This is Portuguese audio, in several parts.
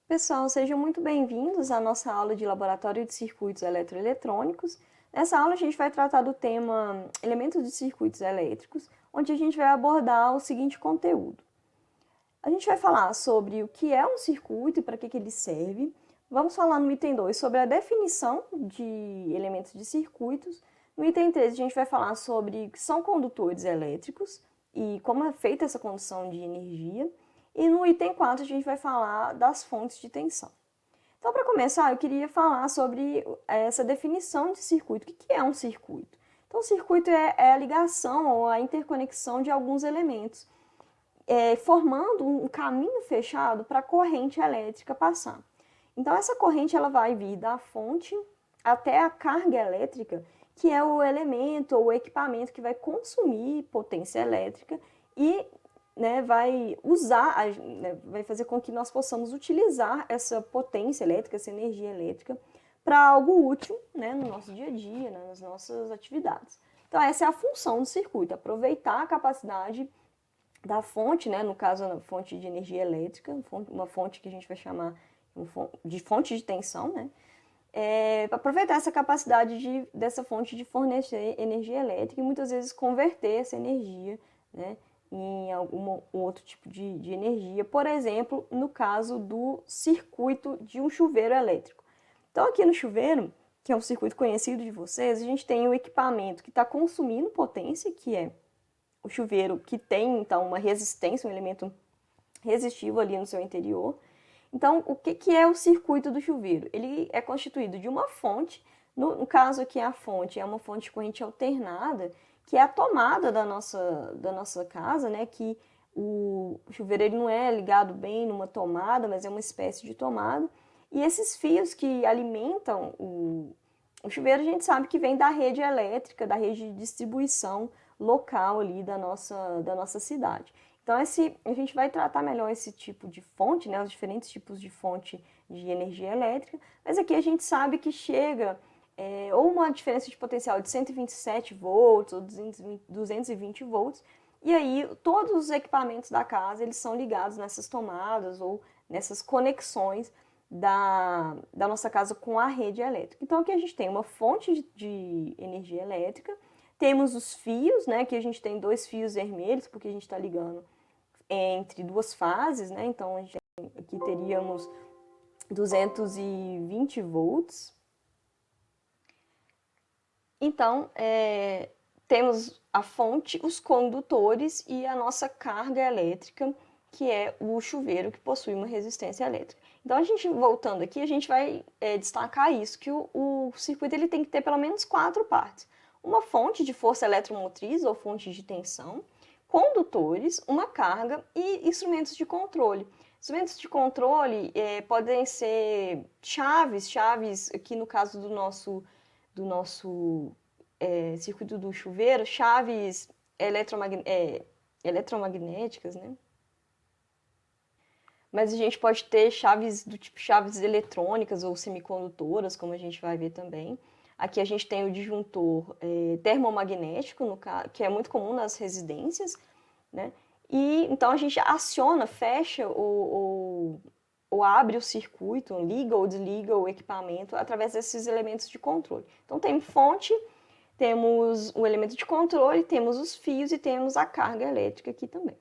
Pessoal, sejam muito bem-vindos à nossa aula de Laboratório de Circuitos Eletroeletrônicos. Nessa aula a gente vai tratar do tema Elementos de Circuitos Elétricos, onde a gente vai abordar o seguinte conteúdo. A gente vai falar sobre o que é um circuito e para que ele serve. Vamos falar no item 2 sobre a definição de elementos de circuitos. No item 3 a gente vai falar sobre o que são condutores elétricos e como é feita essa condução de energia. E no item 4 a gente vai falar das fontes de tensão. Então, para começar, eu queria falar sobre essa definição de circuito. O que é um circuito? Então, o circuito é a ligação ou a interconexão de alguns elementos, formando um caminho fechado para a corrente elétrica passar. Então, essa corrente ela vai vir da fonte até a carga elétrica, que é o elemento ou o equipamento que vai consumir potência elétrica e vai usar, vai fazer com que nós possamos utilizar essa potência elétrica, essa energia elétrica, para algo útil no nosso dia a dia, nas nossas atividades. Então, essa é a função do circuito, aproveitar a capacidade da fonte, no caso, a fonte de energia elétrica, uma fonte que a gente vai chamar de fonte de tensão, para aproveitar essa capacidade dessa fonte de fornecer energia elétrica e muitas vezes converter essa energia, em algum outro tipo de energia, por exemplo, no caso do circuito de um chuveiro elétrico. Então, aqui no chuveiro, que é um circuito conhecido de vocês, a gente tem o equipamento que está consumindo potência, que é o chuveiro, que tem, então, uma resistência, um elemento resistivo ali no seu interior. Então, o que é o circuito do chuveiro? Ele é constituído de uma fonte, no caso aqui a fonte é uma fonte de corrente alternada, que é a tomada da nossa casa, que o chuveiro ele não é ligado bem numa tomada, mas é uma espécie de tomada. E esses fios que alimentam o chuveiro, a gente sabe que vem da rede elétrica, da rede de distribuição local ali da nossa cidade. Então, a gente vai tratar melhor esse tipo de fonte, os diferentes tipos de fonte de energia elétrica, mas aqui a gente sabe que chega ou uma diferença de potencial de 127 volts ou 220 volts, e aí todos os equipamentos da casa eles são ligados nessas tomadas ou nessas conexões da nossa casa com a rede elétrica. Então aqui a gente tem uma fonte de energia elétrica, temos os fios, que a gente tem dois fios vermelhos, porque a gente está ligando entre duas fases, então aqui teríamos 220 volts. Então, temos a fonte, os condutores e a nossa carga elétrica, que é o chuveiro que possui uma resistência elétrica. Então, a gente voltando aqui, a gente vai destacar isso, que o circuito ele tem que ter pelo menos 4 partes. Uma fonte de força eletromotriz ou fonte de tensão, condutores, uma carga e instrumentos de controle. Instrumentos de controle podem ser chaves aqui no caso do nosso circuito do chuveiro, chaves eletromagnéticas, Mas a gente pode ter chaves do tipo chaves eletrônicas ou semicondutoras, como a gente vai ver também. Aqui a gente tem o disjuntor termomagnético, que é muito comum nas residências, E então a gente aciona, fecha ou abre o circuito, liga ou desliga o equipamento através desses elementos de controle. Então tem fonte, temos o elemento de controle, temos os fios e temos a carga elétrica aqui também.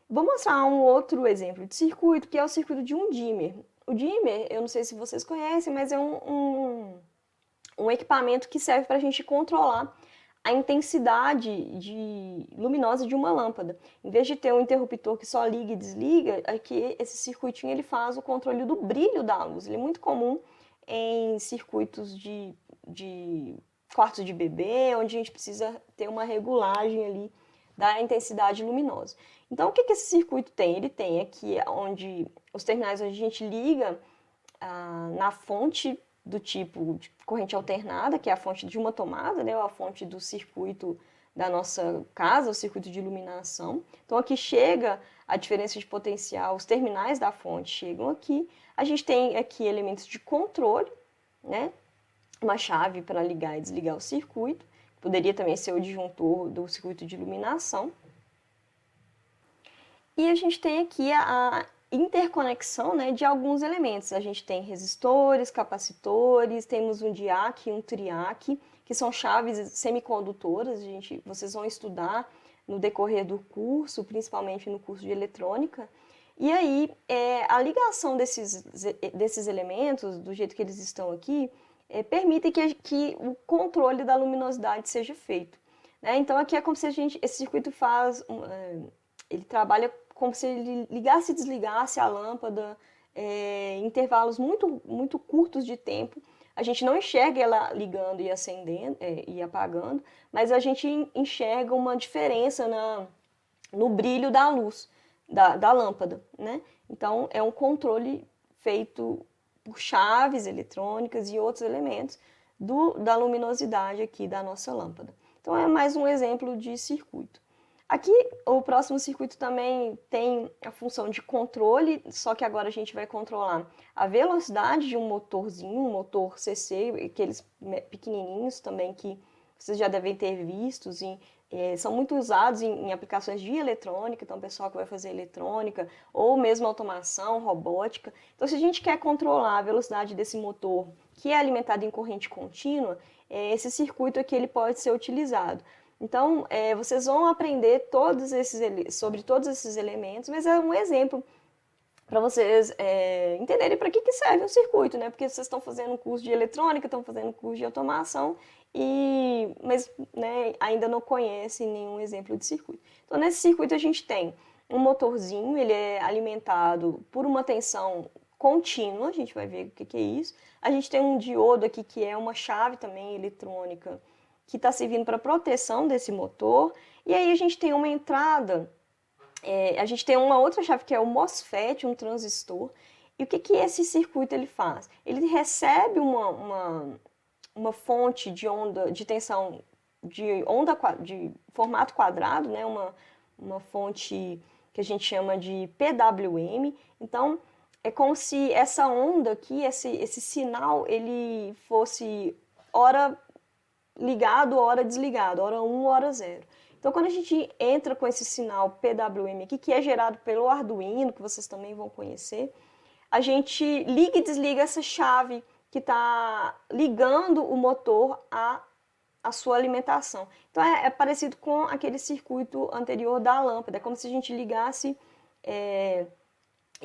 Vou mostrar um outro exemplo de circuito, que é o circuito de um dimmer. O dimmer, eu não sei se vocês conhecem, mas é um equipamento que serve para a gente controlar a intensidade luminosa de uma lâmpada. Em vez de ter um interruptor que só liga e desliga, aqui esse circuitinho ele faz o controle do brilho da luz. Ele é muito comum em circuitos de quartos de bebê, onde a gente precisa ter uma regulagem ali da intensidade luminosa. Então, o que esse circuito tem? Ele tem aqui onde os terminais onde a gente liga na fonte do tipo de corrente alternada, que é a fonte de uma tomada, ou a fonte do circuito da nossa casa, o circuito de iluminação. Então, aqui chega a diferença de potencial, os terminais da fonte chegam aqui. A gente tem aqui elementos de controle, uma chave para ligar e desligar o circuito. Poderia também ser o disjuntor do circuito de iluminação. E a gente tem aqui a interconexão, né, de alguns elementos. A gente tem resistores, capacitores, temos um diac e um triac, que são chaves semicondutoras. Vocês vão estudar no decorrer do curso, principalmente no curso de eletrônica. E aí, a ligação desses elementos, do jeito que eles estão aqui, permite que o controle da luminosidade seja feito. Né? Então, aqui é como se esse circuito ele trabalha como se ele ligasse e desligasse a lâmpada em intervalos muito, muito curtos de tempo. A gente não enxerga ela ligando e acendendo e apagando, mas a gente enxerga uma diferença no brilho da luz da lâmpada, né? Então, é um controle feito por chaves eletrônicas e outros elementos da luminosidade aqui da nossa lâmpada. Então, é mais um exemplo de circuito. Aqui, o próximo circuito também tem a função de controle, só que agora a gente vai controlar a velocidade de um motorzinho, um motor CC, aqueles pequenininhos também que vocês já devem ter vistos, são muito usados em aplicações de eletrônica, então o pessoal que vai fazer eletrônica, ou mesmo automação, robótica. Então, se a gente quer controlar a velocidade desse motor, que é alimentado em corrente contínua, esse circuito aqui ele pode ser utilizado. Então, vocês vão aprender sobre todos esses elementos, mas é um exemplo para vocês entenderem para que serve o circuito, né? Porque vocês estão fazendo um curso de eletrônica, estão fazendo um curso de automação, mas né, ainda não conhecem nenhum exemplo de circuito. Então, nesse circuito a gente tem um motorzinho, ele é alimentado por uma tensão contínua, a gente vai ver o que é isso. A gente tem um diodo aqui, que é uma chave também eletrônica, que está servindo para proteção desse motor. E aí a gente tem uma entrada, a gente tem uma outra chave que é o MOSFET, um transistor. E o que esse circuito ele faz? Ele recebe uma fonte de onda, de tensão, de formato quadrado, né? Uma fonte que a gente chama de PWM. Então, é como se essa onda aqui, esse sinal, ele fosse hora ligado, hora desligado, hora 1, hora 0. Então, quando a gente entra com esse sinal PWM aqui, que é gerado pelo Arduino, que vocês também vão conhecer, a gente liga e desliga essa chave que está ligando o motor à sua alimentação. Então, é parecido com aquele circuito anterior da lâmpada. É como se a gente ligasse e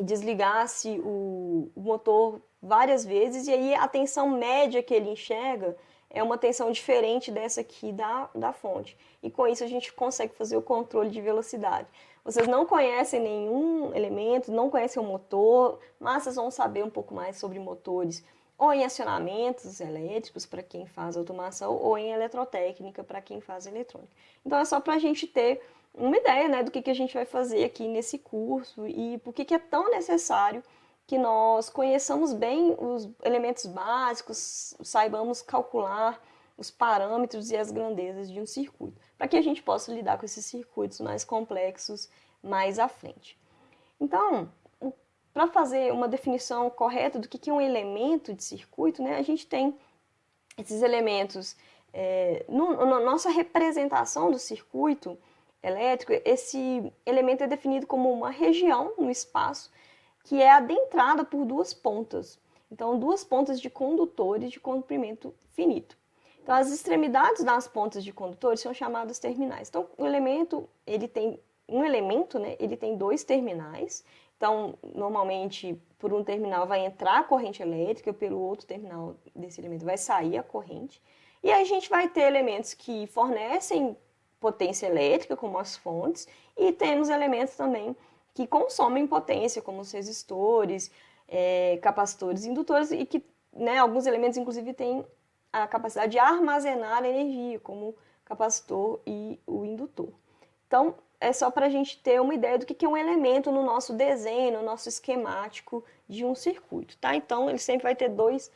desligasse o motor várias vezes, e aí a tensão média que ele enxerga é uma tensão diferente dessa aqui da fonte. E com isso a gente consegue fazer o controle de velocidade. Vocês não conhecem nenhum elemento, não conhecem o motor, mas vocês vão saber um pouco mais sobre motores, ou em acionamentos elétricos para quem faz automação, ou em eletrotécnica para quem faz eletrônica. Então é só para a gente ter uma ideia, né, do que a gente vai fazer aqui nesse curso e por que é tão necessário que nós conheçamos bem os elementos básicos, saibamos calcular os parâmetros e as grandezas de um circuito, para que a gente possa lidar com esses circuitos mais complexos mais à frente. Então, para fazer uma definição correta do que é um elemento de circuito, né, a gente tem esses elementos, na nossa representação do circuito elétrico, esse elemento é definido como uma região no espaço que é adentrada por duas pontas. Então, duas pontas de condutores de comprimento finito. Então, as extremidades das pontas de condutores são chamadas terminais. Então, ele tem dois terminais. Então, normalmente, por um terminal vai entrar a corrente elétrica, pelo outro terminal desse elemento vai sair a corrente. E aí a gente vai ter elementos que fornecem potência elétrica, como as fontes, e temos elementos também que consomem potência, como os resistores, capacitores, indutores, e que alguns elementos, inclusive, têm a capacidade de armazenar energia, como o capacitor e o indutor. Então, é só para a gente ter uma ideia do que é um elemento no nosso desenho, no nosso esquemático de um circuito, tá? Então, ele sempre vai ter dois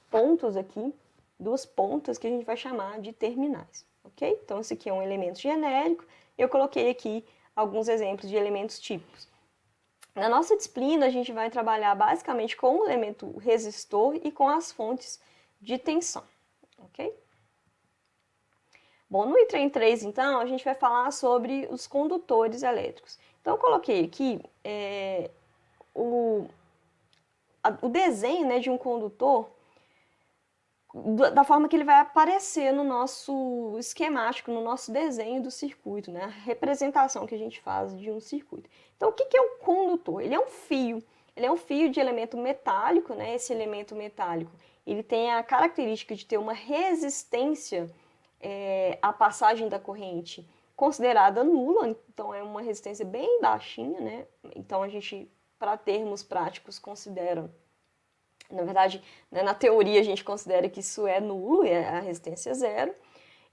pontos aqui, duas pontas que a gente vai chamar de terminais, ok? Então, esse aqui é um elemento genérico. Eu coloquei aqui alguns exemplos de elementos típicos. Na nossa disciplina, a gente vai trabalhar basicamente com o elemento resistor e com as fontes de tensão, ok? Bom, no item 3, então, a gente vai falar sobre os condutores elétricos. Então, eu coloquei aqui o desenho, né, de um condutor da forma que ele vai aparecer no nosso esquemático, no nosso desenho do circuito, né? A representação que a gente faz de um circuito. Então, o que é um condutor? Ele é um fio. Ele é um fio de elemento metálico, né? Esse elemento metálico, ele tem a característica de ter uma resistência à passagem da corrente considerada nula, então é uma resistência bem baixinha, né? Então, a gente, para termos práticos, considera. Na verdade, né, na teoria a gente considera que isso é nulo, é a resistência zero.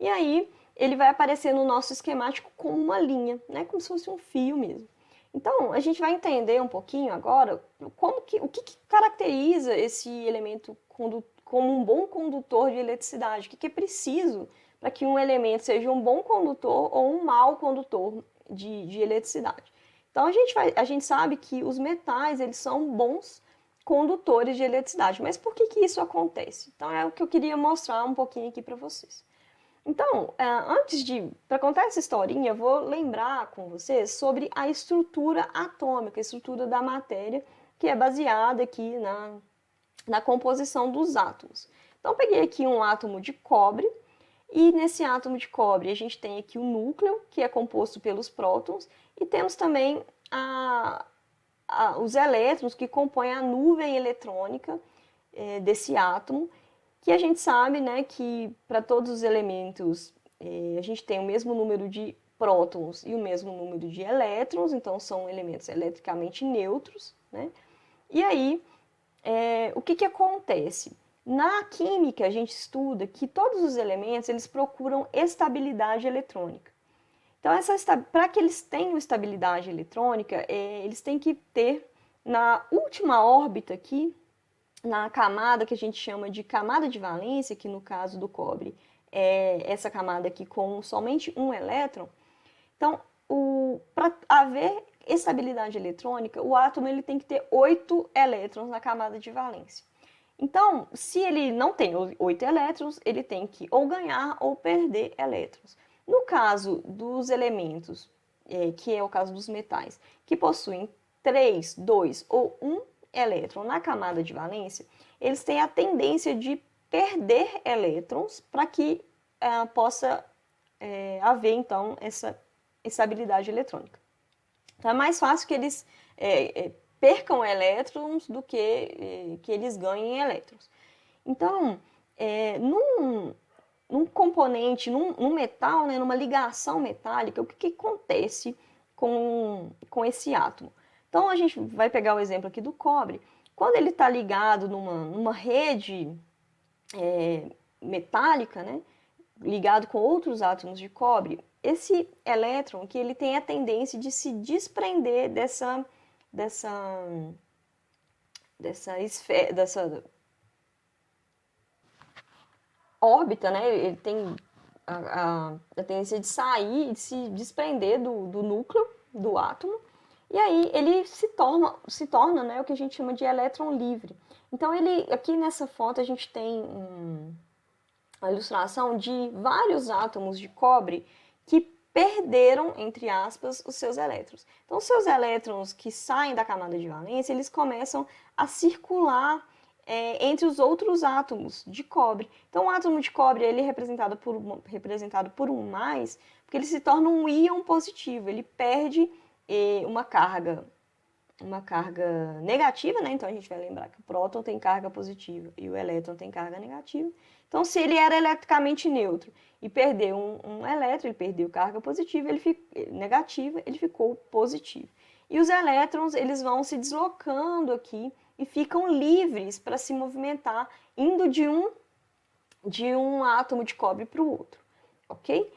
E aí ele vai aparecer no nosso esquemático como uma linha, né, como se fosse um fio mesmo. Então, a gente vai entender um pouquinho agora o que caracteriza esse elemento como um bom condutor de eletricidade. O que é preciso para que um elemento seja um bom condutor ou um mau condutor de eletricidade. Então, a gente sabe que os metais eles são bons condutores de eletricidade. Mas por que isso acontece? Então, é o que eu queria mostrar um pouquinho aqui para vocês. Então, para contar essa historinha, eu vou lembrar com vocês sobre a estrutura atômica, a estrutura da matéria, que é baseada aqui na composição dos átomos. Então, eu peguei aqui um átomo de cobre, e nesse átomo de cobre a gente tem aqui o núcleo, que é composto pelos prótons, e temos também os elétrons que compõem a nuvem eletrônica desse átomo, que a gente sabe, né, que para todos os elementos a gente tem o mesmo número de prótons e o mesmo número de elétrons, então são elementos eletricamente neutros, né? E aí, o que acontece? Na química, a gente estuda que todos os elementos eles procuram estabilidade eletrônica. Então, para que eles tenham estabilidade eletrônica, eles têm que ter na última órbita aqui, na camada que a gente chama de camada de valência, que no caso do cobre é essa camada aqui com somente um elétron. Então, para haver estabilidade eletrônica, o átomo ele tem que ter 8 elétrons na camada de valência. Então, se ele não tem 8 elétrons, ele tem que ou ganhar ou perder elétrons. No caso dos elementos, que é o caso dos metais, que possuem 3, 2 ou 1 elétron na camada de valência, eles têm a tendência de perder elétrons para que possa haver, então, essa estabilidade eletrônica. Então, é mais fácil que eles percam elétrons do que eles ganhem elétrons. Então, num componente, num metal, né, numa ligação metálica, o que acontece com esse átomo? Então, a gente vai pegar o exemplo aqui do cobre. Quando ele está ligado numa rede metálica, né, ligado com outros átomos de cobre, esse elétron que ele tem a tendência de se desprender dessa órbita, né? Ele tem a tendência de sair, de se desprender do núcleo do átomo, e aí ele se torna, né, o que a gente chama de elétron livre. Então, aqui nessa foto a gente tem uma ilustração de vários átomos de cobre que perderam, entre aspas, os seus elétrons. Então, os seus elétrons que saem da camada de valência, eles começam a circular entre os outros átomos de cobre. Então, o átomo de cobre ele é representado por um mais, porque ele se torna um íon positivo, ele perde uma carga negativa, né? Então a gente vai lembrar que o próton tem carga positiva e o elétron tem carga negativa. Então, se ele era eletricamente neutro e perdeu um elétron, ele perdeu carga positiva, negativa, ele ficou positivo. E os elétrons, eles vão se deslocando aqui e ficam livres para se movimentar, indo de um átomo de cobre para o outro, ok?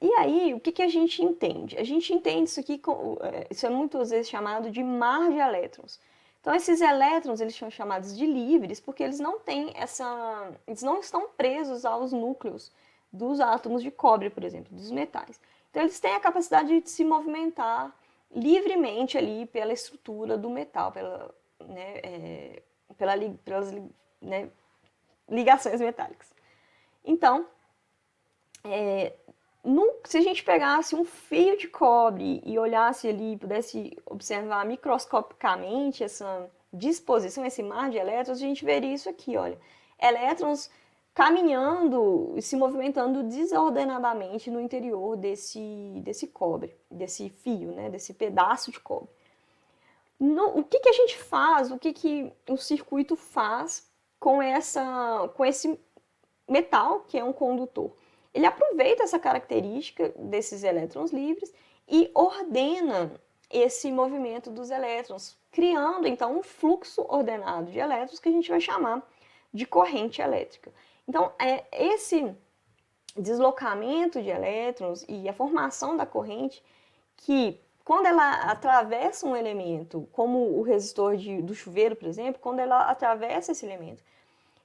E aí, o que a gente entende? A gente entende isso aqui, isso é muitas vezes chamado de mar de elétrons. Então, esses elétrons, eles são chamados de livres porque eles não estão presos aos núcleos dos átomos de cobre, por exemplo, dos metais. Então, eles têm a capacidade de se movimentar livremente ali pela estrutura do metal, pelas ligações metálicas. Então, Se a gente pegasse um fio de cobre e olhasse ali, pudesse observar microscopicamente essa disposição, esse mar de elétrons, a gente veria isso aqui, olha. Elétrons caminhando e se movimentando desordenadamente no interior desse cobre, desse fio, né, desse pedaço de cobre. O que a gente faz, o que o circuito faz com esse metal, que é um condutor? Ele aproveita essa característica desses elétrons livres e ordena esse movimento dos elétrons, criando então um fluxo ordenado de elétrons que a gente vai chamar de corrente elétrica. Então, esse deslocamento de elétrons e a formação da corrente que, quando ela atravessa um elemento, como o resistor do chuveiro, por exemplo, quando ela atravessa esse elemento,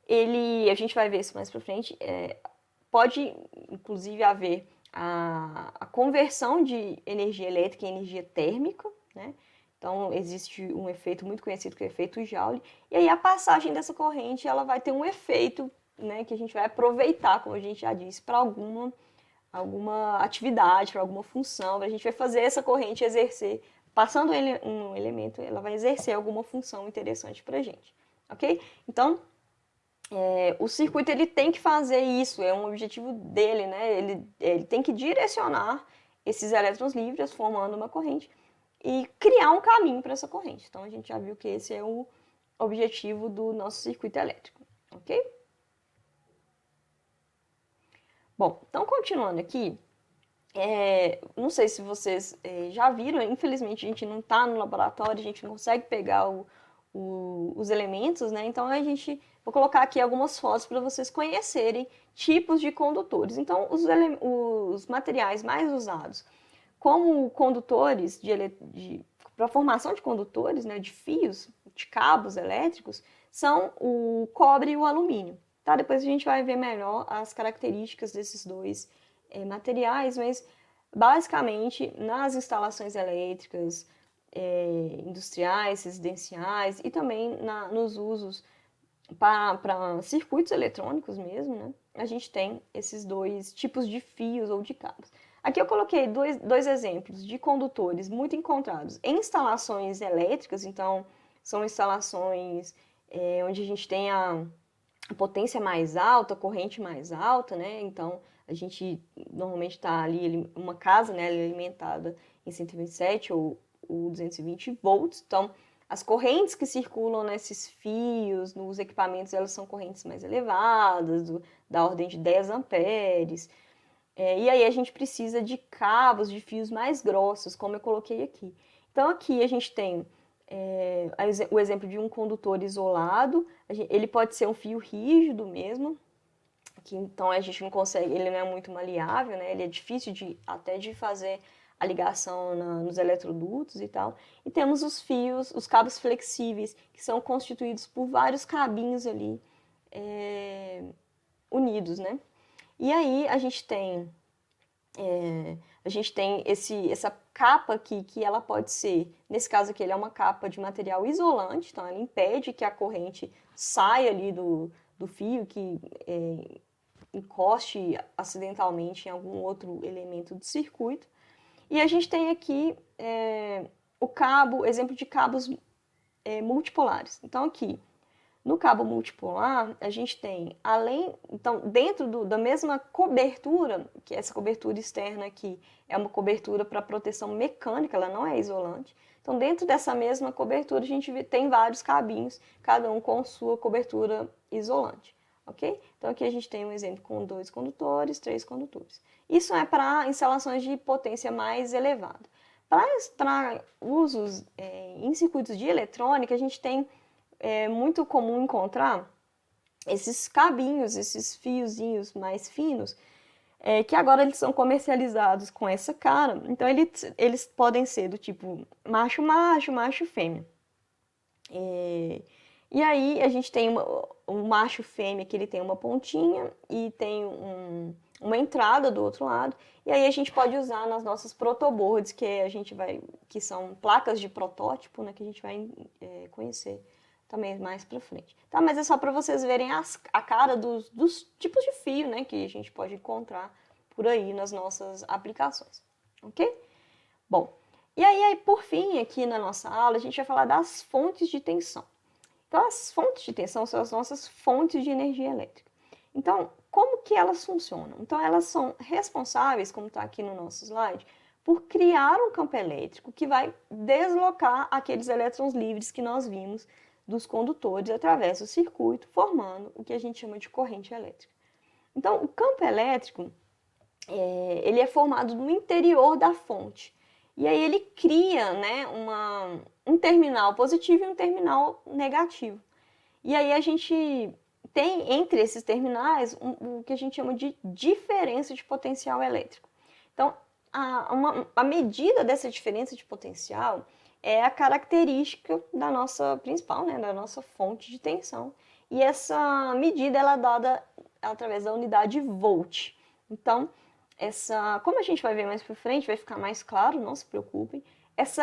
a gente vai ver isso mais para frente, pode inclusive haver a conversão de energia elétrica em energia térmica, né? Então, existe um efeito muito conhecido que é o efeito Joule, e aí a passagem dessa corrente ela vai ter um efeito, né, que a gente vai aproveitar, como a gente já disse, para alguma atividade, para alguma função. A gente vai fazer essa corrente exercer, passando um elemento, ela vai exercer alguma função interessante para a gente, ok? Então, o circuito ele tem que fazer isso, é um objetivo dele, né? Ele tem que direcionar esses elétrons livres, formando uma corrente, e criar um caminho para essa corrente. Então, a gente já viu que esse é o objetivo do nosso circuito elétrico, ok? Bom, então continuando aqui, não sei se vocês já viram, infelizmente a gente não está no laboratório, a gente não consegue pegar os elementos, né? Então vou colocar aqui algumas fotos para vocês conhecerem tipos de condutores. Então, os materiais mais usados como condutores para a formação de condutores, né, de fios, de cabos elétricos, são o cobre e o alumínio. Tá? Depois a gente vai ver melhor as características desses dois materiais, mas basicamente nas instalações elétricas, industriais, residenciais e também nos usos para circuitos eletrônicos mesmo, né? A gente tem esses dois tipos de fios ou de cabos. Aqui eu coloquei dois exemplos de condutores muito encontrados em instalações elétricas, então são instalações onde a gente tem a potência mais alta, a corrente mais alta, né? Então a gente normalmente está ali, uma casa, né, alimentada em 127 ou 220 volts, então as correntes que circulam nesses fios, nos equipamentos, elas são correntes mais elevadas, da ordem de 10 amperes. E aí a gente precisa de cabos, de fios mais grossos, como eu coloquei aqui. Então aqui a gente tem o exemplo de um condutor isolado, ele pode ser um fio rígido mesmo, que então a gente não consegue, ele não é muito maleável, né? Ele é difícil até de fazer a ligação nos eletrodutos e tal. E temos os fios, os cabos flexíveis, que são constituídos por vários cabinhos ali unidos, né? E aí a gente tem essa capa aqui, que ela pode ser, nesse caso aqui, ele é uma capa de material isolante, então ela impede que a corrente saia ali do fio, que encoste acidentalmente em algum outro elemento do circuito. E a gente tem aqui exemplo de cabos multipolares. Então aqui, no cabo multipolar, a gente tem, então, dentro da mesma cobertura, que essa cobertura externa aqui é uma cobertura para proteção mecânica, ela não é isolante. Então, dentro dessa mesma cobertura, a gente tem vários cabinhos, cada um com sua cobertura isolante, ok? Então, aqui a gente tem um exemplo com 2 condutores, 3 condutores. Isso é para instalações de potência mais elevada. Para usos em circuitos de eletrônica, a gente tem muito comum encontrar esses cabinhos, esses fiozinhos mais finos, que agora eles são comercializados com essa cara. Então eles podem ser do tipo macho-macho, macho-fêmea. E aí a gente tem um macho-fêmea que ele tem uma pontinha e tem uma entrada do outro lado. E aí a gente pode usar nas nossas protoboards, que são placas de protótipo, né, que a gente vai conhecer também mais pra frente. Tá? Mas é só para vocês verem a cara dos tipos de fio, né, que a gente pode encontrar por aí nas nossas aplicações, ok? Bom, e aí, por fim, aqui na nossa aula, a gente vai falar das fontes de tensão. Então, as fontes de tensão são as nossas fontes de energia elétrica. Então, como que elas funcionam? Então, elas são responsáveis, como está aqui no nosso slide, por criar um campo elétrico que vai deslocar aqueles elétrons livres que nós vimos dos condutores através do circuito, formando o que a gente chama de corrente elétrica. Então, o campo elétrico, ele é formado no interior da fonte. E aí ele cria, né, um terminal positivo e um terminal negativo. E aí a gente tem entre esses terminais o que a gente chama de diferença de potencial elétrico. Então, a medida dessa diferença de potencial é a característica da nossa principal, né, da nossa fonte de tensão. E essa medida ela é dada através da unidade volt. Então, como a gente vai ver mais para frente, vai ficar mais claro, não se preocupem, esse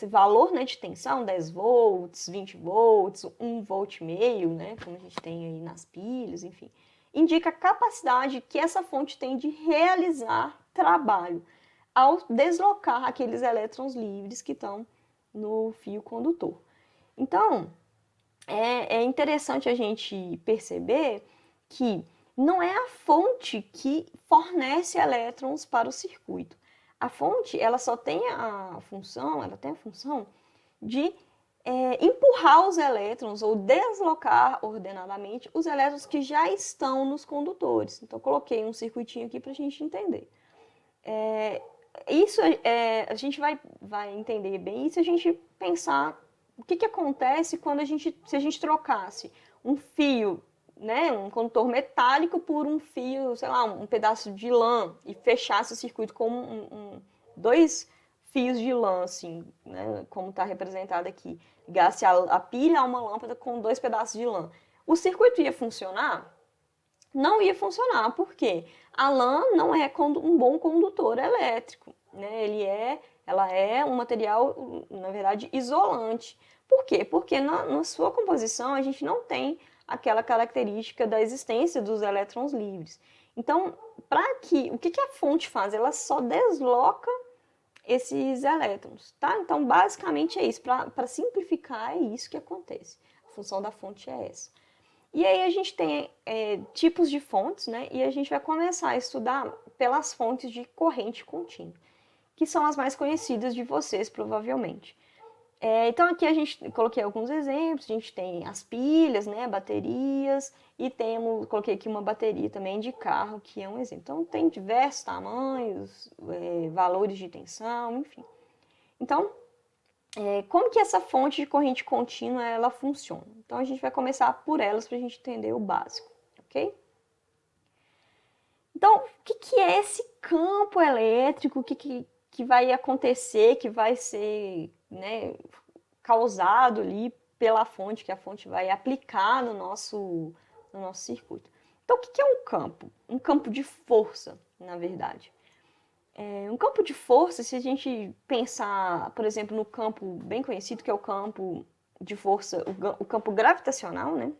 valor, né, de tensão, 10 volts, 20 volts, 1,5 volt, né, como a gente tem aí nas pilhas, enfim, indica a capacidade que essa fonte tem de realizar trabalho ao deslocar aqueles elétrons livres que estão no fio condutor. Então, é interessante a gente perceber que não é a fonte que fornece elétrons para o circuito. A fonte, ela só tem a função, de empurrar os elétrons ou deslocar ordenadamente os elétrons que já estão nos condutores. Então, coloquei um circuitinho aqui para a gente entender. A gente vai entender bem isso se a gente pensar o que acontece quando se a gente trocasse um fio, né, um condutor metálico por um fio, sei lá, um pedaço de lã e fechasse o circuito com dois fios de lã, assim, né, como está representado aqui. Ligasse a pilha a uma lâmpada com 2 pedaços de lã. O circuito ia funcionar? Não ia funcionar, porque a lã não é um bom condutor elétrico, né? Ela é um material, na verdade, isolante. Por quê? Porque na sua composição a gente não tem aquela característica da existência dos elétrons livres. Então, o que a fonte faz? Ela só desloca esses elétrons, tá? Então, basicamente é isso. Para simplificar, é isso que acontece. A função da fonte é essa. E aí a gente tem tipos de fontes, né? E a gente vai começar a estudar pelas fontes de corrente contínua, que são as mais conhecidas de vocês, provavelmente. Então aqui coloquei alguns exemplos, a gente tem as pilhas, né, baterias, e coloquei aqui uma bateria também de carro, que é um exemplo. Então tem diversos tamanhos, valores de tensão, enfim. Então, como que essa fonte de corrente contínua ela funciona? Então a gente vai começar por elas para a gente entender o básico, ok? Então, o que é esse campo elétrico? O que vai acontecer, que vai ser, né, causado ali pela fonte, que a fonte vai aplicar no nosso circuito. Então, o que é um campo? Um campo de força, na verdade. Um campo de força, se a gente pensar, por exemplo, no campo bem conhecido, que é o campo de força, o campo gravitacional, né,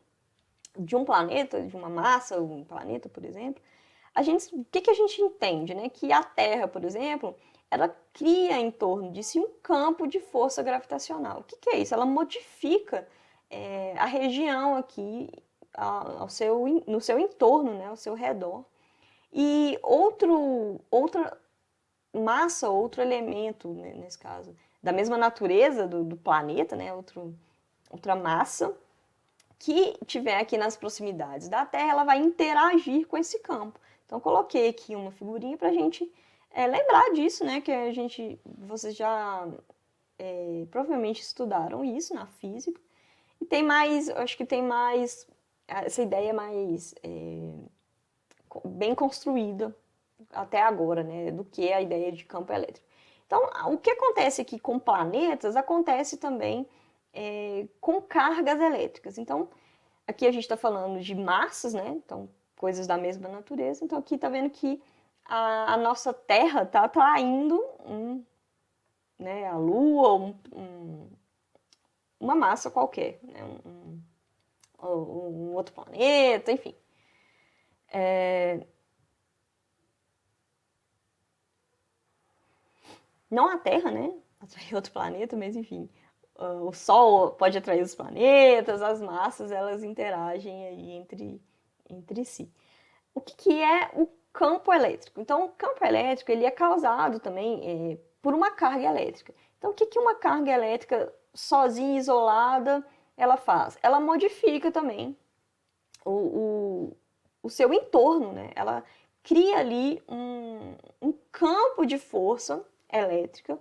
de um planeta, de uma massa, um planeta, por exemplo, o que a gente entende? Né? Que a Terra, por exemplo, ela cria em torno de si um campo de força gravitacional. O que é isso? Ela modifica a região aqui no seu entorno, né? Ao seu redor. E outra massa, outro elemento, né, nesse caso, da mesma natureza do planeta, né? Outra massa, que tiver aqui nas proximidades da Terra, ela vai interagir com esse campo. Então, coloquei aqui uma figurinha para a gente lembrar disso, né? Que vocês já provavelmente estudaram isso na física. E tem mais, acho que tem mais, essa ideia mais bem construída até agora, né? Do que a ideia de campo elétrico. Então, o que acontece aqui com planetas, acontece também com cargas elétricas. Então, aqui a gente está falando de massas, né? Então, coisas da mesma natureza. Então, aqui está vendo que a nossa Terra está atraindo né, a Lua, uma massa qualquer, né? Um outro planeta, enfim. Não a Terra, né? Atrair outro planeta, mas enfim. O Sol pode atrair os planetas, as massas, elas interagem aí entre si. O que é o campo elétrico? Então, o campo elétrico ele é causado também por uma carga elétrica. Então, o que uma carga elétrica sozinha, isolada, ela faz? Ela modifica também o, o, o seu entorno, né? Ela cria ali um campo de força elétrica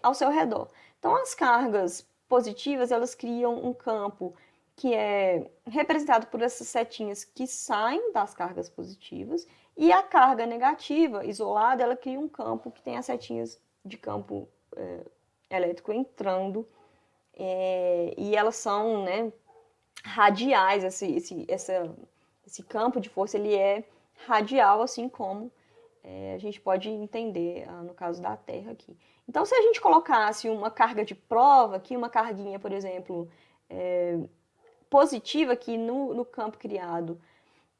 ao seu redor. Então, as cargas positivas, elas criam um campo que é representado por essas setinhas que saem das cargas positivas, e a carga negativa, isolada, ela cria um campo que tem as setinhas de campo elétrico entrando, e elas são, né, radiais, esse campo de força ele é radial, assim como a gente pode entender no caso da Terra aqui. Então, se a gente colocasse uma carga de prova aqui, uma carguinha, por exemplo, positiva aqui no campo criado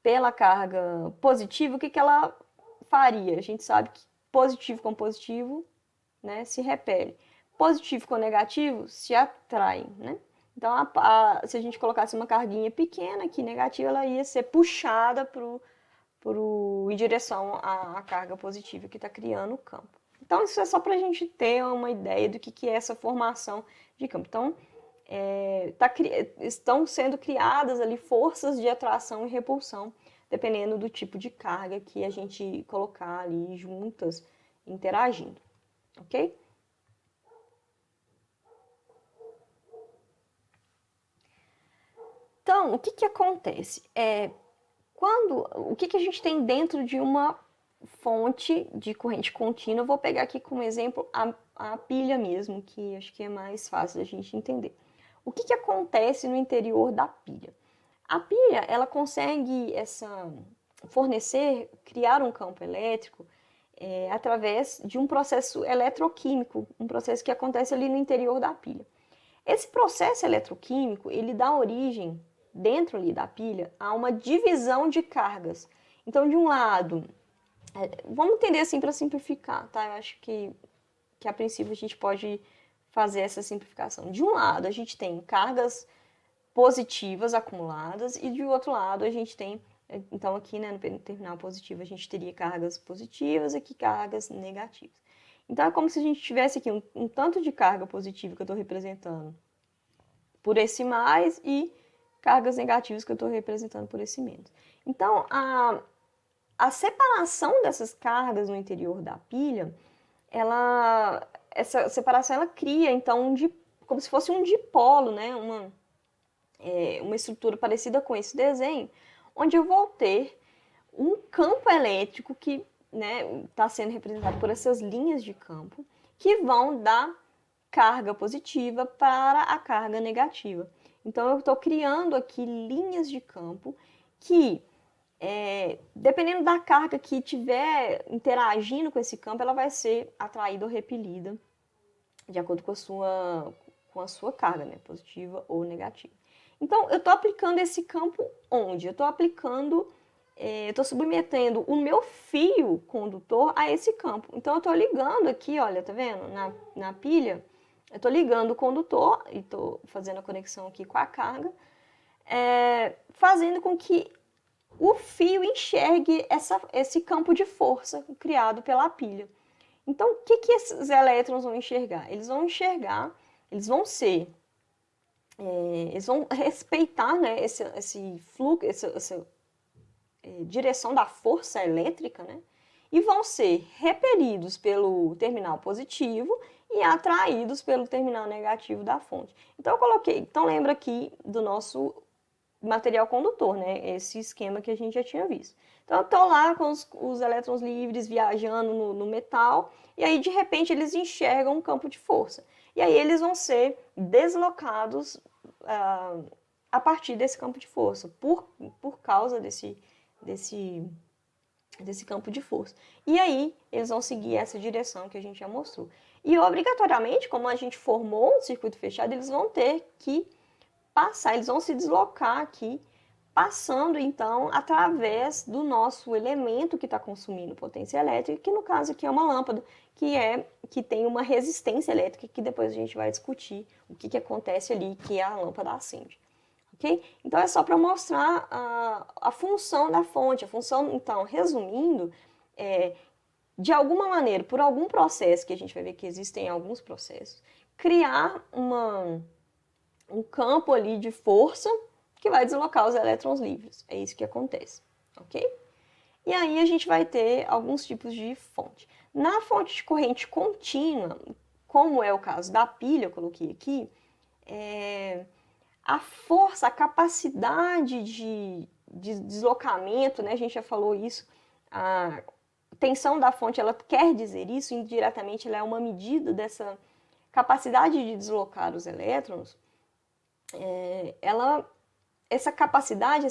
pela carga positiva, o que que faria? A gente sabe que positivo com positivo, né, se repele. Positivo com negativo se atraem, né? Então, se a gente colocasse uma carguinha pequena aqui, negativa, ela ia ser puxada em direção à carga positiva que está criando o campo. Então, isso é só para a gente ter uma ideia do que é essa formação de campo. Então, estão sendo criadas ali forças de atração e repulsão, dependendo do tipo de carga que a gente colocar ali juntas, interagindo, ok? Então, o que acontece? O que a gente tem dentro de uma fonte de corrente contínua? Eu vou pegar aqui como exemplo a pilha mesmo, que acho que é mais fácil da gente entender. O que acontece no interior da pilha? A pilha, ela consegue criar um campo elétrico através de um processo eletroquímico, um processo que acontece ali no interior da pilha. Esse processo eletroquímico, ele dá origem, dentro ali da pilha, a uma divisão de cargas. Então, de um lado, vamos entender assim para simplificar, tá? Eu acho que a princípio a gente pode fazer essa simplificação. De um lado, a gente tem cargas positivas acumuladas e de outro lado a gente tem, então aqui, né, no terminal positivo a gente teria cargas positivas e aqui cargas negativas. Então é como se a gente tivesse aqui um tanto de carga positiva que eu estou representando por esse mais e cargas negativas que eu estou representando por esse menos. Então a separação dessas cargas no interior da pilha, essa separação ela cria então como se fosse um dipolo, né, uma estrutura parecida com esse desenho, onde eu vou ter um campo elétrico que está sendo representado por essas linhas de campo, que vão da carga positiva para a carga negativa. Então, eu estou criando aqui linhas de campo que, dependendo da carga que estiver interagindo com esse campo, ela vai ser atraída ou repelida de acordo com a sua carga, né, positiva ou negativa. Então, eu estou aplicando esse campo onde? Eu estou estou submetendo o meu fio condutor a esse campo. Então, eu estou ligando aqui, olha, tá vendo? Na pilha, eu estou ligando o condutor e estou fazendo a conexão aqui com a carga, fazendo com que o fio enxergue esse campo de força criado pela pilha. Então, o que esses elétrons vão enxergar? Eles vão respeitar, né, esse fluxo, essa direção da força elétrica, né, e vão ser repelidos pelo terminal positivo e atraídos pelo terminal negativo da fonte. Então lembra aqui do nosso material condutor, né, esse esquema que a gente já tinha visto. Então eu estou lá com os elétrons livres viajando no metal, e aí de repente eles enxergam um campo de força. E aí eles vão ser deslocados a partir desse campo de força, por causa desse campo de força. E aí eles vão seguir essa direção que a gente já mostrou. E obrigatoriamente, como a gente formou um circuito fechado, eles vão ter que passar, eles vão se deslocar aqui, passando então através do nosso elemento que está consumindo potência elétrica, que no caso aqui é uma lâmpada, que tem uma resistência elétrica, que depois a gente vai discutir o que acontece ali, que a lâmpada acende. Okay? Então, é só para mostrar a função da fonte. A função, então, resumindo, de alguma maneira, por algum processo, que a gente vai ver que existem alguns processos, criar um campo ali de força que vai deslocar os elétrons livres. É isso que acontece, ok? E aí a gente vai ter alguns tipos de fonte. Na fonte de corrente contínua, como é o caso da pilha, eu coloquei aqui, a força, a capacidade de deslocamento, né, a gente já falou isso, a tensão da fonte, ela quer dizer isso, indiretamente ela é uma medida dessa capacidade de deslocar os elétrons. Essa capacidade,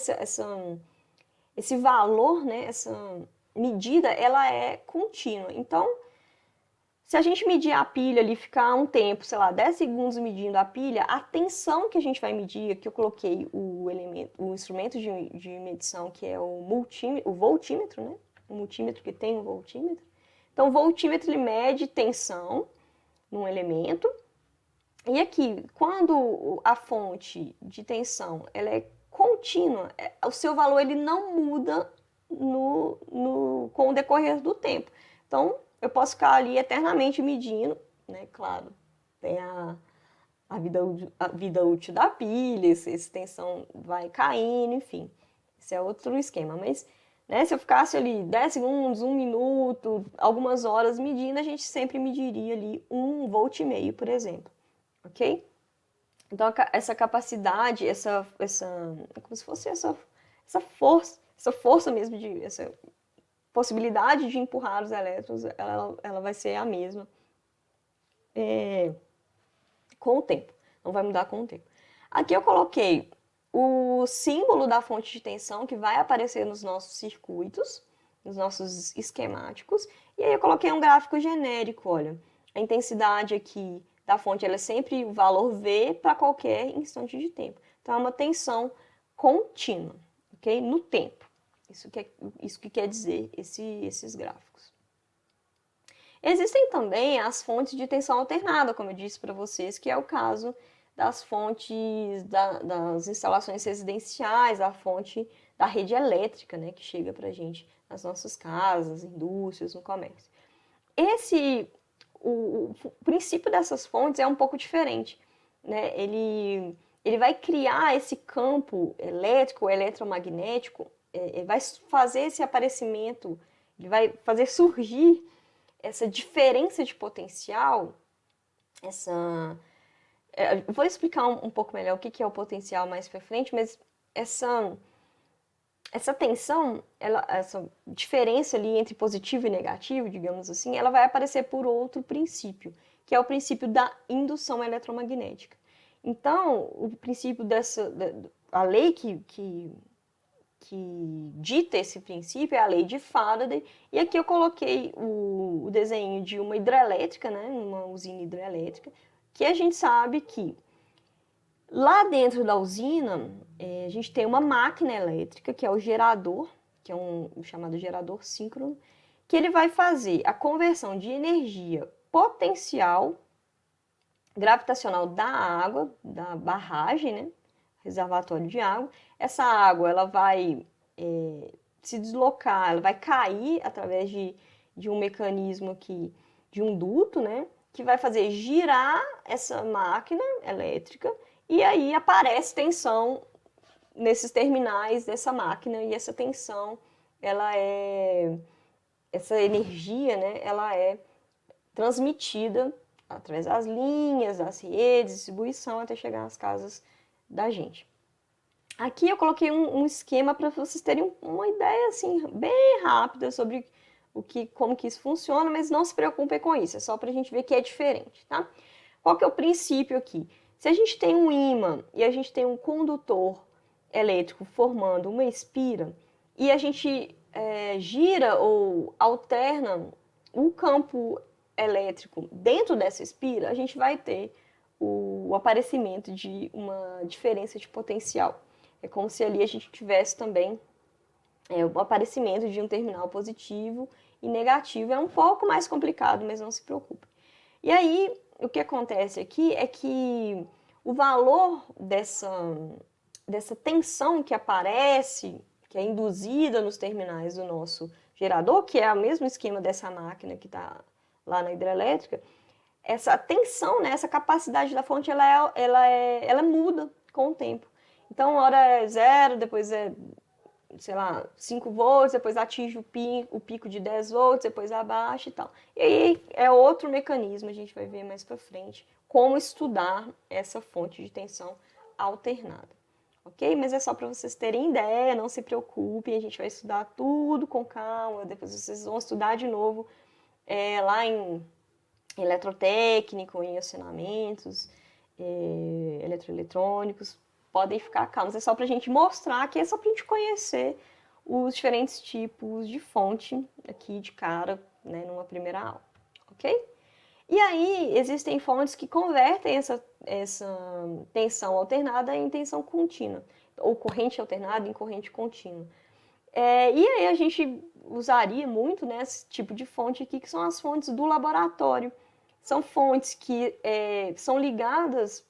esse valor, né, essa medida, ela é contínua. Então, se a gente medir a pilha ali, ficar um tempo, sei lá, 10 segundos medindo a pilha, a tensão que a gente vai medir, aqui eu coloquei o instrumento de medição, que é o voltímetro, né? O multímetro que tem um voltímetro. Então, o voltímetro ele mede tensão num elemento. E aqui, quando a fonte de tensão ela é contínua, o seu valor ele não muda com o decorrer do tempo. Então, eu posso ficar ali eternamente medindo, né? Claro, tem a vida útil da pilha, essa tensão vai caindo, enfim. Esse é outro esquema. Mas, né, se eu ficasse ali 10 segundos, 1 minuto, algumas horas medindo, a gente sempre mediria ali 1,5 volt, por exemplo. Ok? Então, essa capacidade, é como se fosse essa força mesmo, essa possibilidade de empurrar os elétrons, ela vai ser a mesma com o tempo. Não vai mudar com o tempo. Aqui eu coloquei o símbolo da fonte de tensão que vai aparecer nos nossos circuitos, nos nossos esquemáticos. E aí eu coloquei um gráfico genérico, olha. A intensidade aqui da fonte ela é sempre o valor V para qualquer instante de tempo. Então, é uma tensão contínua, ok? No tempo. Isso que quer dizer esses gráficos. Existem também as fontes de tensão alternada, como eu disse para vocês, que é o caso das fontes das instalações residenciais, a fonte da rede elétrica, né, que chega para a gente nas nossas casas, indústrias, no comércio. O princípio dessas fontes é um pouco diferente, né? Ele vai criar esse campo elétrico, eletromagnético, vai fazer esse aparecimento, ele vai fazer surgir essa diferença de potencial, vou explicar um pouco melhor o que é o potencial mais para frente, mas essa tensão, essa diferença ali entre positivo e negativo, digamos assim, ela vai aparecer por outro princípio, que é o princípio da indução eletromagnética. Então, o princípio a lei que dita esse princípio é a lei de Faraday, e aqui eu coloquei o desenho de uma hidrelétrica, né, uma usina hidrelétrica, que a gente sabe que lá dentro da usina, a gente tem uma máquina elétrica, que é o gerador, que é um chamado gerador síncrono, que ele vai fazer a conversão de energia potencial gravitacional da água, da barragem, né, reservatório de água. Essa água ela vai se deslocar, ela vai cair através de um mecanismo aqui, de um duto, né, que vai fazer girar essa máquina elétrica, e aí aparece tensão nesses terminais dessa máquina, e essa tensão, essa energia, né, ela é transmitida através das linhas, das redes, distribuição, até chegar nas casas da gente. Aqui eu coloquei um esquema para vocês terem uma ideia assim, bem rápida sobre como que isso funciona, mas não se preocupem com isso, é só para a gente ver que é diferente, tá? Qual que é o princípio aqui? Se a gente tem um ímã e a gente tem um condutor elétrico formando uma espira e a gente gira ou alterna o campo elétrico dentro dessa espira, a gente vai ter o aparecimento de uma diferença de potencial. É como se ali a gente tivesse também o aparecimento de um terminal positivo e negativo. É um pouco mais complicado, mas não se preocupe. E aí, o que acontece aqui é que o valor dessa tensão que aparece, que é induzida nos terminais do nosso gerador, que é o mesmo esquema dessa máquina que está lá na hidrelétrica, essa tensão, né, essa capacidade da fonte, ela muda com o tempo. Então, uma hora é 0, depois é, sei lá, 5 volts, depois atinge o pico de 10 volts, depois abaixa e tal. E aí é outro mecanismo, a gente vai ver mais para frente, como estudar essa fonte de tensão alternada. Ok? Mas é só para vocês terem ideia, não se preocupem, a gente vai estudar tudo com calma, depois vocês vão estudar de novo lá em eletrotécnico, em acionamentos eletroeletrônicos, podem ficar calmos. É só para a gente mostrar que é só para a gente conhecer os diferentes tipos de fonte aqui de cara, né, numa primeira aula, ok? E aí existem fontes que convertem essa tensão alternada em tensão contínua, ou corrente alternada em corrente contínua. E aí a gente usaria muito, né, esse tipo de fonte aqui, que são as fontes do laboratório. São fontes que são ligadas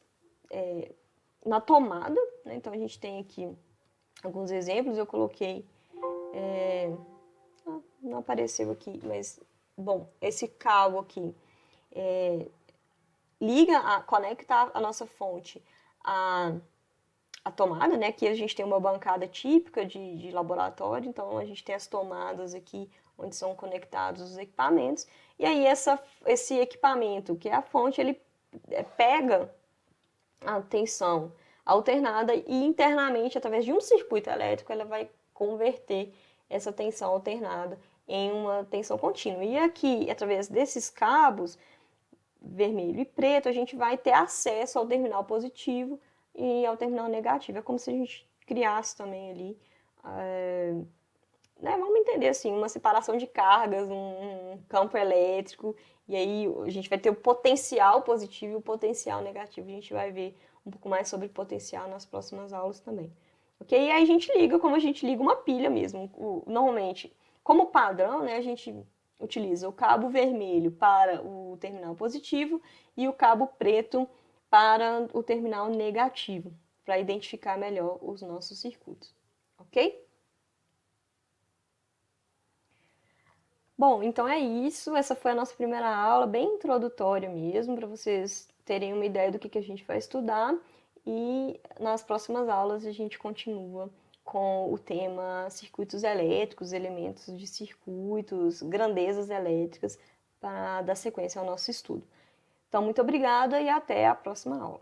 na tomada, né? Então a gente tem aqui alguns exemplos, eu coloquei, não apareceu aqui, mas, bom, esse cabo aqui conecta a nossa fonte a tomada, né? Aqui a gente tem uma bancada típica de laboratório, então a gente tem as tomadas aqui onde são conectados os equipamentos, e aí esse equipamento, que é a fonte, ele pega a tensão alternada e internamente, através de um circuito elétrico, ela vai converter essa tensão alternada em uma tensão contínua. E aqui, através desses cabos, vermelho e preto, a gente vai ter acesso ao terminal positivo e ao terminal negativo. É como se a gente criasse também ali, vamos entender assim, uma separação de cargas, um campo elétrico, e aí a gente vai ter o potencial positivo e o potencial negativo. A gente vai ver um pouco mais sobre potencial nas próximas aulas também. Ok? E aí a gente liga como a gente liga uma pilha mesmo. Normalmente, como padrão, né, a gente utiliza o cabo vermelho para o terminal positivo e o cabo preto para o terminal negativo, para identificar melhor os nossos circuitos. Ok? Bom, então é isso. Essa foi a nossa primeira aula, bem introdutória mesmo, para vocês terem uma ideia do que a gente vai estudar. E nas próximas aulas a gente continua com o tema circuitos elétricos, elementos de circuitos, grandezas elétricas, para dar sequência ao nosso estudo. Então, muito obrigada e até a próxima aula.